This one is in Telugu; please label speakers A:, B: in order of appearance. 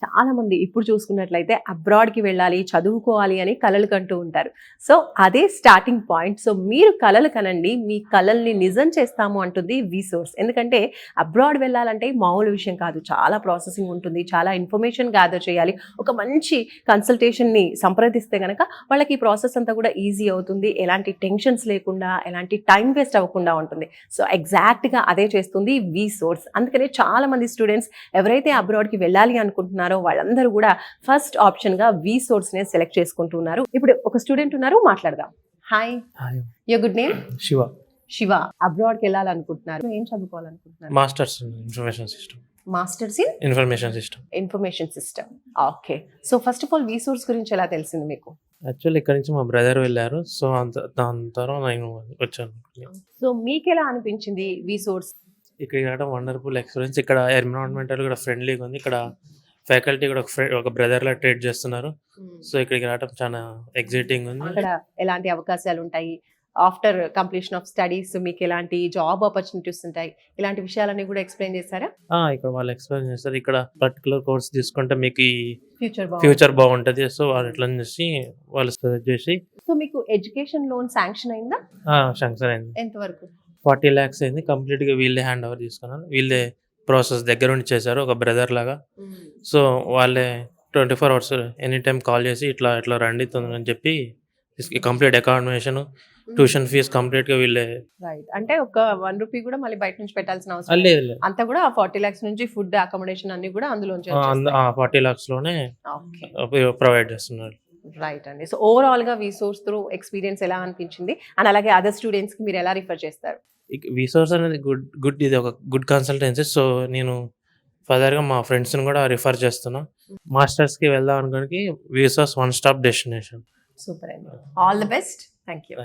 A: చాలా మంది ఇప్పుడు చూసుకున్నట్లయితే అబ్రాడ్‌కి వెళ్ళాలి, చదువుకోవాలి అని కలలు కంటూ ఉంటారు. సో, అదే స్టార్టింగ్ పాయింట్. సో, మీరు కలలు కనండి. మీ కలల్ని నిజం చేస్తాము అంటుంది విసోర్స్. ఎందుకంటే అబ్రాడ్ వెళ్ళాలంటే మామూలు విషయం కాదు. చాలా ప్రాసెసింగ్ ఉంటుంది. చాలా ఇన్ఫర్మేషన్ గ్యాదర్ చేయాలి. ఒక మంచి కన్సల్టేషన్‌ని సంప్రదిస్తే గనక వాళ్ళకి ఈ ప్రాసెస్ అంతా కూడా ఈజీ అవుతుంది. ఎలాంటి టెన్షన్స్ లేకుండా, ఎలాంటి టైం వేస్ట్ అవ్వకుండా ఉంటుంది. సో, ఎగ్జాక్ట్‌గా అదే చేస్తుంది విసోర్స్. అందుకనే చాలా మంది స్టూడెంట్స్ ఎవరైతే అబ్రాడ్‌కి వెళ్ళాలి అనుకుంటున్నారో వాళ్ళందరూ కూడా ఫస్ట్ ఆప్షన్‌గా విసోర్స్‌నే సెలెక్ట్ చేసుకుంటున్నారు. ఇప్పుడు ఒక స్టూడెంట్ ఉన్నారు, మాట్లాడదాం. Hi,
B: hi
A: your good name?
B: Shiva.
A: Shiva. అబ్రాడ్‌కి వెళ్ళాలనుకుంటున్నారు. ఏం చదువుకోవాలనుకుంటున్నారు?
B: Masters in information system.
A: Masters in information system. Okay. So first of all విసోర్స్ గురించి ఎలా తెలిసింది మీకు?
B: యాక్చువల్లీ ఇక్కడ నుంచి మా బ్రదర్ వెళ్ళారు. సో దాని తర్వాత నేను వచ్చాను.
A: సో మీకెలా అనిపించింది విసోర్స్?
B: ఇక్కడికి రావడం వండర్ఫుల్ ఎక్స్పీరియన్స్. ఇక్కడ ఎన్విరాన్మెంటల్ కూడా ఫ్రెండ్లీగా ఉంది. ఇక్కడ ఫ్యాకల్టీ కూడా ఒక బ్రదర్ లా ట్రీట్ చేస్తున్నారు. సో ఇక్కడికి రావడం చాలా ఎగ్జైటింగ్ ఉంది.
A: అక్కడ ఎలాంటి అవకాశాలు ఉంటాయి? ఆఫ్టర్ కంప్లీషన్ ఆఫ్ స్టడీస్ మీకు ఎలాంటి జాబ్ ఆపర్చునిటీస్ ఉంటాయి? ఇలాంటి విషయాలన్నీ కూడా ఎక్స్ప్లెయిన్ చేశారా?
B: ఇక్కడ వాళ్ళు ఎక్స్ప్లెయిన్ చేస్తారు. ఇక్కడ పర్టికులర్ కోర్స్ తీసుకుంటే మీకు ఈ
A: ఫ్యూచర్
B: ఫ్యూచర్ బాగుంటది. సో వాళ్ళు ఎట్లా చేసి వాళ్ళు సజెస్ట్ చేసి.
A: సో మీకు ఎడ్యుకేషన్ లోన్ శాంక్షన్ అయిందా?
B: శాంక్షన్ అయింది.
A: ఎంత వరకు?
B: 40 lakhs అయింది. కంప్లీట్ గా వీళ్ళే హ్యాండ్ ఓవర్ తీసుకున్నారు. వీళ్ళే ప్రాసెస్ దగ్గర ఉండి చేశారు, ఒక బ్రదర్ లాగా. సో వాళ్ళే 24 hours ఎనీ టైం కాల్ చేసి ఇట్లా ఇట్లా రండి తొందరగా అని చెప్పి complete accommodation, tuition fee complete గా వీళ్ళే.
A: రైట్. అంటే ఒక 1 రూపీ కూడా మళ్ళీ బయట నుంచి పెట్టాల్సిన అవసరం
B: లేదు లేదు.
A: అంతా కూడా 40 lakhs నుంచి ఫుడ్ అకామిడేషన్ అన్ని కూడా అందులో
B: 40 lakhs లోనే ప్రొవైడ్ చేస్తున్నారు.
A: రైట్ అండి. సో ఓవరాల్ గా విసోర్స్ త్రూ ఎక్స్పీరియన్స్ ఎలా అనిపించింది అండ్ అలాగే అదర్ స్టూడెంట్స్ కి మీరు ఎలా రిఫర్ చేస్తారు?
B: విసోర్స్ అనేది గుడ్ ఇది ఒక గుడ్ కన్సల్టెన్సీ. సో నేను ఫర్దర్ గా మా ఫ్రెండ్స్ ని కూడా రిఫర్ చేస్తున్నా. మాస్టర్స్ కి వెళ్దాం అనుకోనికి విసోర్స్ వన్ స్టాప్ డెస్టినేషన్.
A: సూపర్ అండి. All the best. Thank you.